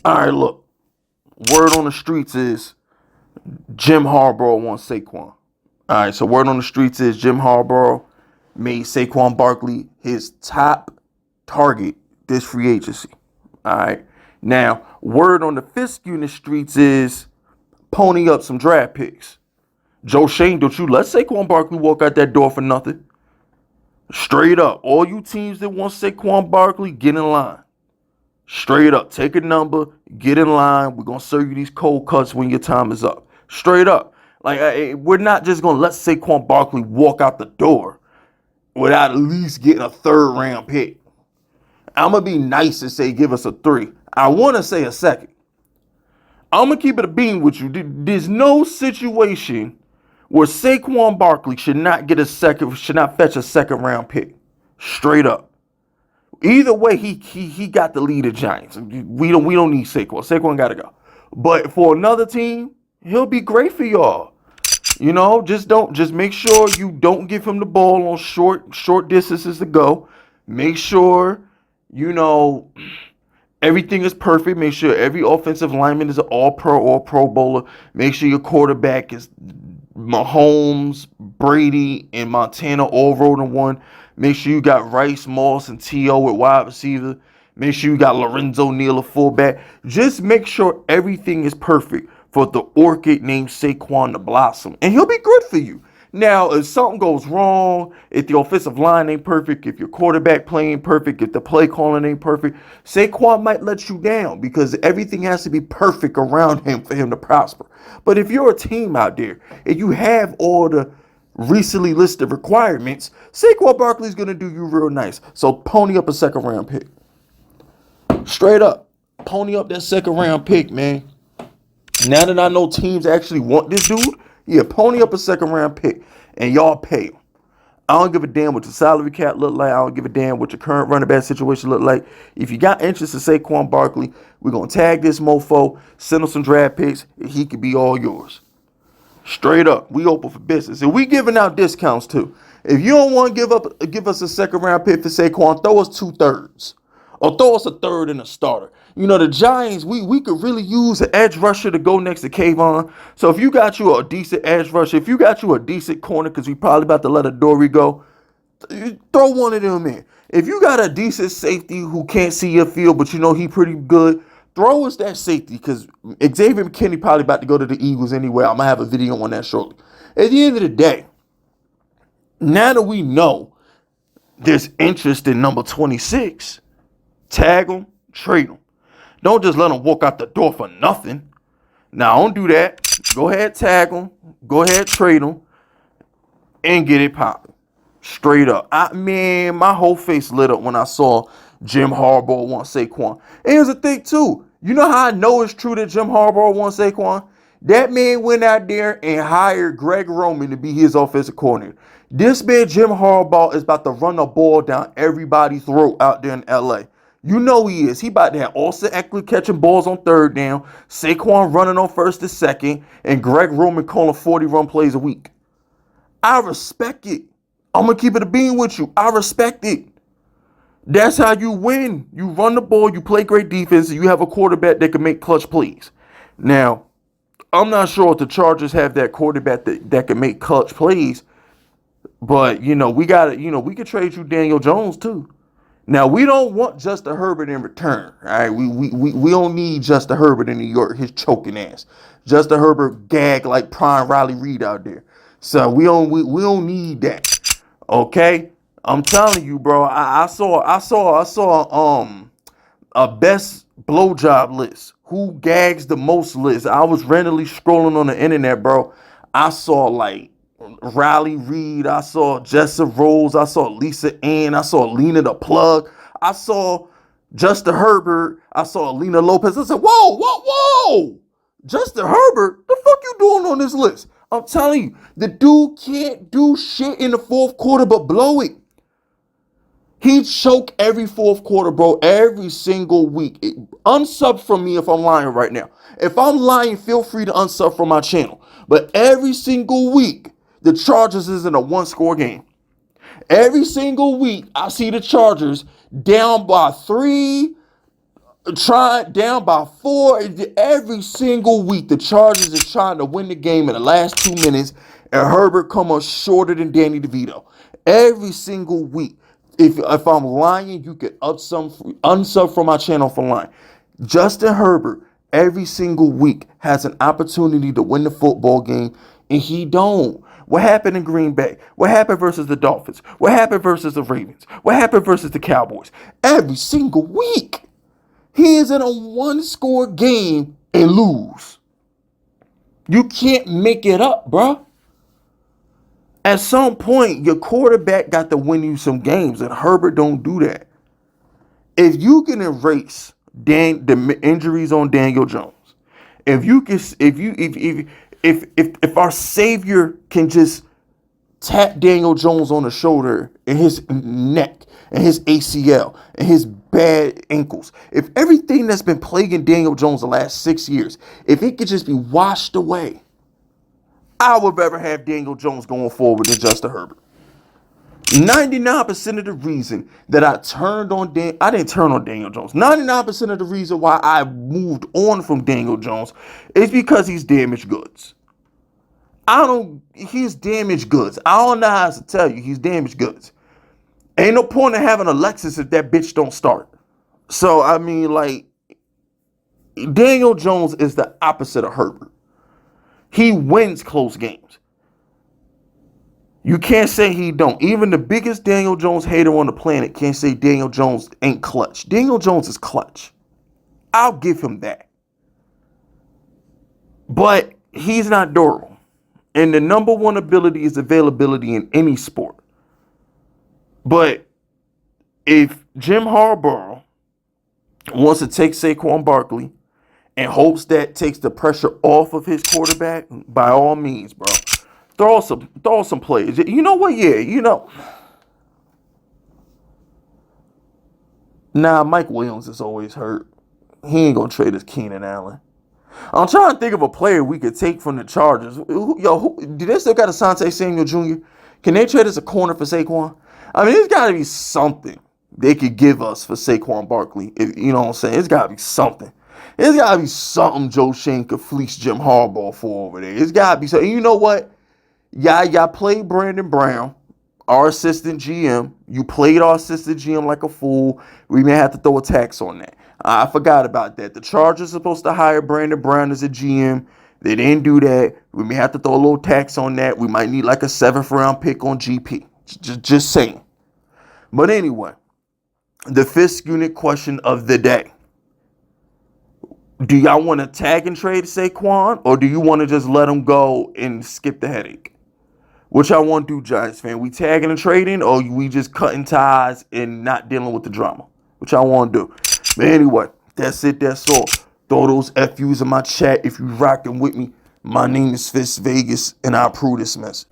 All right, look. Word on the streets is Jim Harbaugh wants Saquon. All right, so word on the streets is Jim Harbaugh made Saquon Barkley his top target this free agency. All right. Now, word on the Fisky in the streets is pony up some draft picks. Joe Shane, don't you let Saquon Barkley walk out that door for nothing. Straight up. All you teams that want Saquon Barkley, get in line. Straight up. Take a number, get in line. We're going to serve you these cold cuts when your time is up. Straight up. Like, we're not just going to let Saquon Barkley walk out the door without at least getting a third round pick. I'm going to be nice and say give us a 3. I want to say a second. I'm going to keep it a beam with you. There's no situation where Saquon Barkley should not fetch a second round pick. Straight up. Either way, he got to lead the Giants. We don't need Saquon. Saquon got to go. But for another team, he'll be great for y'all. You know, just make sure you don't give him the ball on short distances to go. Make sure, you know, everything is perfect. Make sure every offensive lineman is an all-pro or pro bowler. Make sure your quarterback is Mahomes, Brady, and Montana all rolled in one. Make sure you got Rice, Moss, and T.O. at wide receiver. Make sure you got Lorenzo Neal at fullback. Just make sure everything is perfect for the orchid named Saquon to blossom. And he'll be good for you. Now, if something goes wrong, if the offensive line ain't perfect, if your quarterback playing perfect, if the play calling ain't perfect, Saquon might let you down because everything has to be perfect around him for him to prosper. But if you're a team out there and you have all the recently listed requirements, Saquon Barkley's going to do you real nice. So pony up a second round pick. Straight up. Pony up that second round pick, man. Now that I know teams actually want this dude, yeah, pony up a second round pick and y'all pay him. I don't give a damn what your salary cap look like. I don't give a damn what your current running back situation look like. If you got interest in Saquon Barkley, we're going to tag this mofo, send him some draft picks, and he could be all yours. Straight up, we open for business. And we giving out discounts too. If you don't want to give us a second round pick for Saquon, throw us 2/3. Or throw us a third and a starter. You know, the Giants, we could really use an edge rusher to go next to Kayvon. So if you got you a decent edge rusher, if you got you a decent corner, because we probably about to let Adoree go, throw one of them in. If you got a decent safety who can't see your field, but you know he pretty good, throw us that safety, because Xavier McKinney probably about to go to the Eagles anyway. I'm going to have a video on that shortly. At the end of the day, now that we know there's interest in number 26, tag them, trade them. Don't just let them walk out the door for nothing. Now, don't do that. Go ahead, tag them. Go ahead, trade them. And get it popping. Straight up. Man, my whole face lit up when I saw Jim Harbaugh want Saquon. And here's the thing, too. You know how I know it's true that Jim Harbaugh wants Saquon? That man went out there and hired Greg Roman to be his offensive coordinator. This man, Jim Harbaugh, is about to run the ball down everybody's throat out there in L.A. You know he is. He about to have Austin Eckler catching balls on third down, Saquon running on first and second, and Greg Roman calling 40-run plays a week. I respect it. I'm going to keep it a bean with you. I respect it. That's how you win. You run the ball, you play great defense, and you have a quarterback that can make clutch plays. Now, I'm not sure if the Chargers have that quarterback that can make clutch plays, but, you know, we could trade you Daniel Jones, too. Now, we don't want Justin Herbert in return, all right? We don't need Justin Herbert in New York, his choking ass. Justin Herbert gag like prime Riley Reid out there. So we don't need that, okay? I'm telling you, bro. I saw a best blowjob list. Who gags the most list? I was randomly scrolling on the internet, bro. I saw like Riley Reid, I saw Jessa Rose, I saw Lisa Ann, I saw Lena the Plug, I saw Justin Herbert, I saw Lena Lopez. I said, whoa, Justin Herbert, the fuck you doing on this list? I'm telling you, the dude can't do shit in the fourth quarter but blow it. He choke every fourth quarter, bro, every single week. Unsub from me if I'm lying right now. If I'm lying, feel free to unsub from my channel. But every single week, the Chargers is in a one-score game. Every single week, I see the Chargers down by 3, Trying down by 4 every single week. The Chargers is trying to win the game in the last 2 minutes, and Herbert come up shorter than Danny DeVito. Every single week. If I'm lying, you can unsub from my channel for lying. Justin Herbert every single week has an opportunity to win the football game, and he don't. What happened in Green Bay? What happened versus the Dolphins? What happened versus the Ravens? What happened versus the Cowboys? Every single week. He is in a one-score game and lose. You can't make it up, bro. At some point, your quarterback got to win you some games, and Herbert don't do that. If you can erase the injuries on Daniel Jones, if our savior can just tap Daniel Jones on the shoulder and his neck and his ACL and his bad ankles, if everything that's been plaguing Daniel Jones the last 6 years, if it could just be washed away, I would rather have Daniel Jones going forward than Justin Herbert. 99% of the reason that I didn't turn on Daniel Jones. 99% of the reason why I moved on from Daniel Jones is because he's damaged goods. He's damaged goods. I don't know how to tell you, he's damaged goods. Ain't no point in having a Lexus if that bitch don't start. So, I mean, like, Daniel Jones is the opposite of Herbert. He wins close games. You can't say he don't. Even the biggest Daniel Jones hater on the planet can't say Daniel Jones ain't clutch. Daniel Jones is clutch. I'll give him that. But he's not durable. And the number one ability is availability in any sport. But if Jim Harbaugh wants to take Saquon Barkley and hopes that takes the pressure off of his quarterback, by all means, bro. Throw some players. You know what? Yeah, Mike Williams is always hurt. He ain't gonna trade us Keenan Allen. I'm trying to think of a player we could take from the Chargers. Do they still got Asante Samuel Jr.? Can they trade us a corner for Saquon? I mean, there's got to be something they could give us for Saquon Barkley. You know what I'm saying? It's got to be something. There's got to be something Joe Shane could fleece Jim Harbaugh for over there. It's got to be something. You know what? Y'all played Brandon Brown, our assistant GM. You played our assistant GM like a fool. We may have to throw a tax on that. I forgot about that. The Chargers are supposed to hire Brandon Brown as a GM. They didn't do that. We may have to throw a little tax on that. We might need like a 7th round pick on GP. Just saying. But anyway, the 5th unit question of the day. Do y'all want to tag and trade Saquon, or do you want to just let him go and skip the headache? What y'all want to do, Giants fan? We tagging and trading, or we just cutting ties and not dealing with the drama? What y'all want to do? But anyway, that's it. That's all. Throw those FUs in my chat if you rocking with me. My name is Fist Vegas, and I approve this mess.